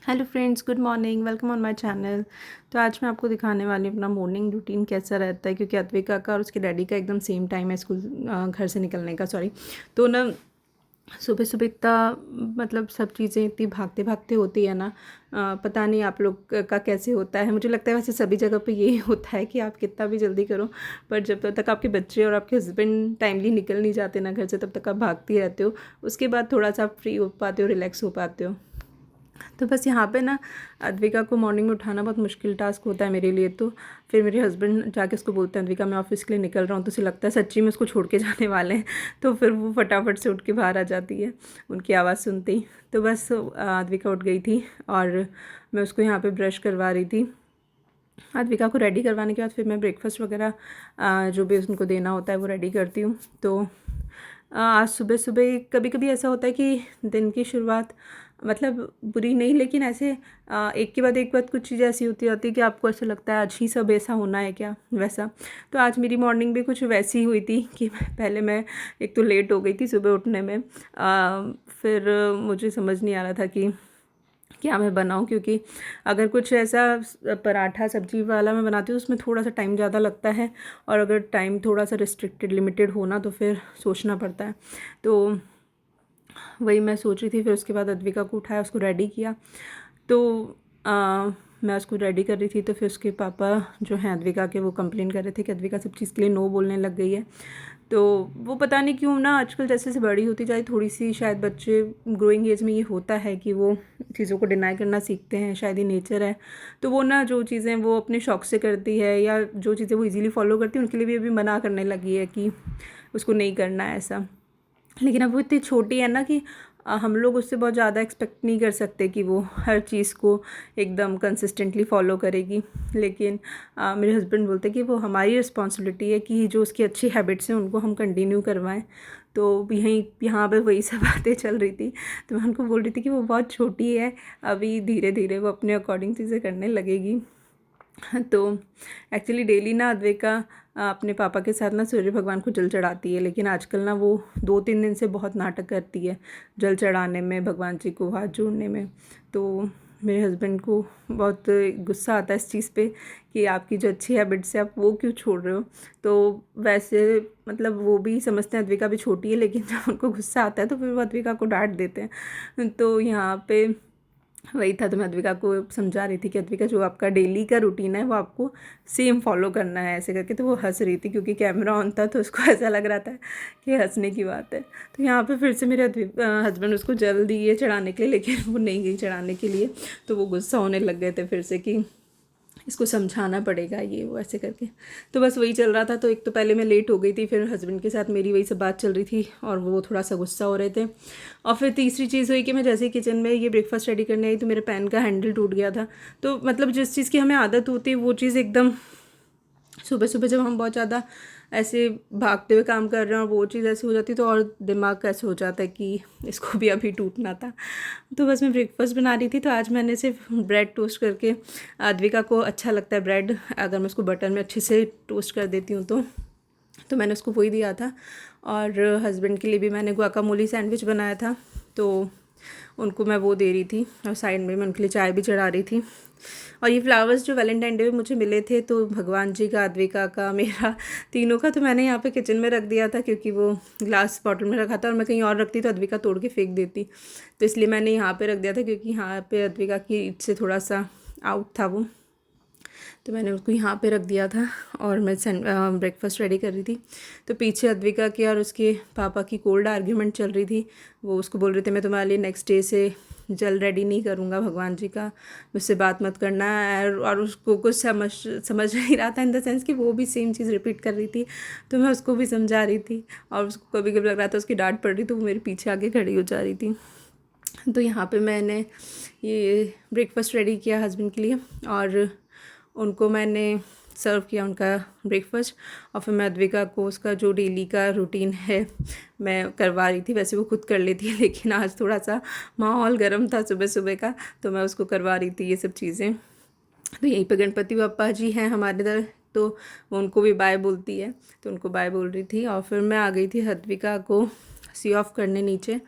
Hello friends, good morning, welcome on my channel. तो आज मैं आपको दिखाने वाली हूँ अपना मॉर्निंग रूटीन कैसा रहता है, क्योंकि अद्विका का और उसके डैडी का एकदम सेम टाइम है स्कूल घर से निकलने का। सॉरी। तो ना सुबह सुबह इतना मतलब सब चीज़ें इतनी भागते भागते होती है ना। पता नहीं आप लोग का कैसे होता है। मुझे लगता है वैसे सभी जगह पे यही होता है कि आप कितना भी जल्दी करो, पर जब तक आपके बच्चे और आपके हस्बैंड टाइमली निकल नहीं जाते ना घर से, तब तक आप भागती रहते हो। उसके बाद थोड़ा सा आप फ्री हो पाते हो, रिलैक्स हो पाते हो। तो बस यहाँ पे ना अद्विका को मॉर्निंग में उठाना बहुत मुश्किल टास्क होता है मेरे लिए। तो फिर मेरे हस्बैंड जाके उसको बोलते हैं, अद्विका मैं ऑफिस के लिए निकल रहा हूँ। तो उसे लगता है सच्ची में उसको छोड़ के जाने वाले हैं। तो फिर वो फटाफट से उठ के बाहर आ जाती है उनकी आवाज़ सुनते ही। तो बस अद्विका उठ गई थी और मैं उसको यहाँ पर ब्रश करवा रही थी। अद्विका को रेडी करवाने के बाद फिर मैं ब्रेकफास्ट वगैरह जो भी उनको देना होता है वो रेडी करती हूँ। तो आज सुबह सुबह कभी कभी ऐसा होता है कि दिन की शुरुआत मतलब बुरी नहीं, लेकिन ऐसे एक के बाद एक बात कुछ चीज़ें ऐसी होती जाती है कि आपको ऐसा लगता है आज ही सब ऐसा होना है क्या, वैसा। तो आज मेरी मॉर्निंग भी कुछ वैसी हुई थी कि पहले मैं एक तो लेट हो गई थी सुबह उठने में। फिर मुझे समझ नहीं आ रहा था कि क्या मैं बनाऊं, क्योंकि अगर कुछ ऐसा पराठा सब्जी वाला मैं बनाती हूँ उसमें थोड़ा सा टाइम ज़्यादा लगता है, और अगर टाइम थोड़ा सा रिस्ट्रिक्टेड लिमिटेड हो ना तो फिर सोचना पड़ता है। तो वही मैं सोच रही थी। फिर उसके बाद अद्विका को उठाया, उसको रेडी किया। तो मैं उसको रेडी कर रही थी तो फिर उसके पापा जो हैं अद्विका के, वो कंप्लेन कर रहे थे कि अद्विका सब चीज़ के लिए नो बोलने लग गई है। तो वो पता नहीं क्यों ना आजकल जैसे जैसे बड़ी होती जाए थोड़ी सी, शायद बच्चे ग्रोइंग एज में ये होता है कि वो चीज़ों को डिनाई करना सीखते हैं, शायद ये नेचर है। तो वो ना जो चीज़ें वो अपने शौक से करती है या जो चीज़ें वो इजीली फॉलो करती है उनके लिए भी अभी मना करने लगी है कि उसको नहीं करना है ऐसा। लेकिन अब वो इतनी छोटी है ना कि हम लोग उससे बहुत ज़्यादा एक्सपेक्ट नहीं कर सकते कि वो हर चीज़ को एकदम कंसिस्टेंटली फॉलो करेगी। लेकिन मेरे हस्बैंड बोलते हैं कि वो हमारी रिस्पॉन्सिबिलिटी है कि जो उसकी अच्छी हैबिट्स हैं उनको हम कंटिन्यू करवाएं। तो यहीं यहाँ पे वही सब बातें चल रही थी। तो मैं उनको बोल रही थी कि वो बहुत छोटी है, अभी धीरे धीरे वो अपने अकॉर्डिंग चीज़ें करने लगेगी। तो एक्चुअली डेली ना अद्विका अपने पापा के साथ ना सूर्य भगवान को जल चढ़ाती है, लेकिन आजकल ना वो 2-3 दिन से बहुत नाटक करती है जल चढ़ाने में, भगवान जी को हाथ जोड़ने में। तो मेरे हस्बैंड को बहुत गुस्सा आता है इस चीज़ पे कि आपकी जो अच्छी हैबिट्स है आप वो क्यों छोड़ रहे हो। तो वैसे मतलब वो भी समझते हैं अद्विका भी छोटी है, लेकिन जब उनको गुस्सा आता है तो फिर वो अद्विका को डांट देते हैं। तो यहाँ पे वही था। तो मैं अद्विका को समझा रही थी कि अद्विका जो आपका डेली का रूटीन है वो आपको सेम फॉलो करना है ऐसे करके। तो वो हंस रही थी क्योंकि कैमरा ऑन था तो उसको ऐसा लग रहा था कि हंसने की बात है। तो यहाँ पे फिर से मेरे हस्बैंड उसको जल दिए चढ़ाने के लिए, लेकिन वो नहीं गई चढ़ाने के लिए। तो वो गुस्सा होने लग गए थे फिर से कि इसको समझाना पड़ेगा ये वो ऐसे करके। तो बस वही चल रहा था। तो एक तो पहले मैं लेट हो गई थी, फिर हस्बैंड के साथ मेरी वही सब बात चल रही थी और वो थोड़ा सा गुस्सा हो रहे थे। और फिर तीसरी चीज़ हुई कि मैं जैसे ही किचन में ये ब्रेकफास्ट रेडी करने आई तो मेरे पैन का हैंडल टूट गया था। तो मतलब जिस चीज़ की हमें आदत होती है वो चीज़ एकदम सुबह सुबह जब हम बहुत ज़्यादा ऐसे भागते हुए काम कर रहे हैं और वो चीज़ ऐसी हो जाती है तो और दिमाग ऐसे हो जाता है कि इसको भी अभी टूटना था। तो बस मैं ब्रेकफास्ट बना रही थी। तो आज मैंने सिर्फ ब्रेड टोस्ट करके, अद्विका को अच्छा लगता है ब्रेड अगर मैं उसको बटर में अच्छे से टोस्ट कर देती हूँ तो मैंने उसको वही दिया था। और हस्बैंड के लिए भी मैंने गुआकामोली सैंडविच बनाया था, तो उनको मैं वो दे रही थी और साइड में मैं उनके लिए चाय भी चढ़ा रही थी। और ये फ्लावर्स जो वैलेंटाइन डे में मुझे मिले थे, तो भगवान जी का, अद्विका का, मेरा, तीनों का, तो मैंने यहाँ पे किचन में रख दिया था क्योंकि वो ग्लास बॉटल में रखा था और मैं कहीं और रखती तो अद्विका तोड़ के फेंक देती। तो इसलिए मैंने यहाँ पे रख दिया था क्योंकि यहाँ पे अद्विका की ईद से थोड़ा सा आउट था वो। तो मैंने उसको यहाँ पे रख दिया था और मैं ब्रेकफास्ट रेडी कर रही थी। तो पीछे अद्विका की और उसके पापा की कोल्ड आर्ग्यूमेंट चल रही थी। वो उसको बोल रहे थे मैं तुम्हारे लिए नेक्स्ट डे से जल रेडी नहीं करूँगा भगवान जी का, मुझसे बात मत करना। और उसको कुछ समझ नहीं रहा था, इन द सेंस कि वो भी सेम चीज़ रिपीट कर रही थी। तो मैं उसको भी समझा रही थी और उसको कभी कभी लग रहा था उसकी डांट पड़ रही, तो वो मेरे पीछे आके खड़ी हो जा रही थी। तो यहाँ पे मैंने ये ब्रेकफास्ट रेडी किया हस्बैंड के लिए और उनको मैंने सर्व किया उनका ब्रेकफास्ट। और फिर मैं अद्विका को उसका जो डेली का रूटीन है मैं करवा रही थी। वैसे वो खुद कर लेती है, लेकिन आज थोड़ा सा माहौल गर्म था सुबह सुबह का, तो मैं उसको करवा रही थी ये सब चीज़ें। तो यहीं पे गणपति बप्पा जी हैं हमारे इधर, तो वो उनको भी बाय बोलती है, तो उनको बाय बोल रही थी। और फिर मैं आ गई थी अद्विका को सी ऑफ करने नीचे,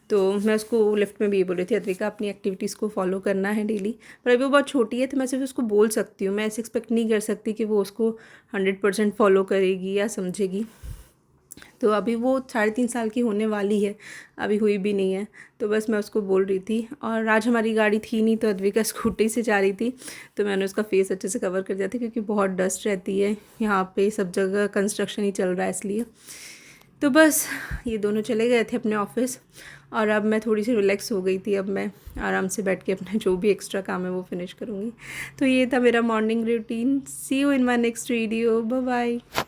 तो मैं उसको लिफ्ट में भी ये बोल रही थी, अद्विका अपनी एक्टिविटीज़ को फॉलो करना है डेली। पर अभी वो बहुत छोटी है तो मैं सिर्फ उसको बोल सकती हूँ, मैं ऐसे एक्सपेक्ट नहीं कर सकती कि वो उसको 100% फॉलो करेगी या समझेगी। तो अभी वो 3.5 साल की होने वाली है, अभी हुई भी नहीं है। तो बस मैं उसको बोल रही थी। और आज हमारी गाड़ी थी नहीं तो अद्विका स्कूटी से जा रही थी, तो मैंने उसका फेस अच्छे से कवर कर दिया था क्योंकि बहुत डस्ट रहती है यहाँ पे, सब जगह कंस्ट्रक्शन ही चल रहा है इसलिए। तो बस ये दोनों चले गए थे अपने ऑफिस और अब मैं थोड़ी सी रिलैक्स हो गई थी। अब मैं आराम से बैठ के अपना जो भी एक्स्ट्रा काम है वो फिनिश करूँगी। तो ये था मेरा morning routine. See you in my next video. Bye bye.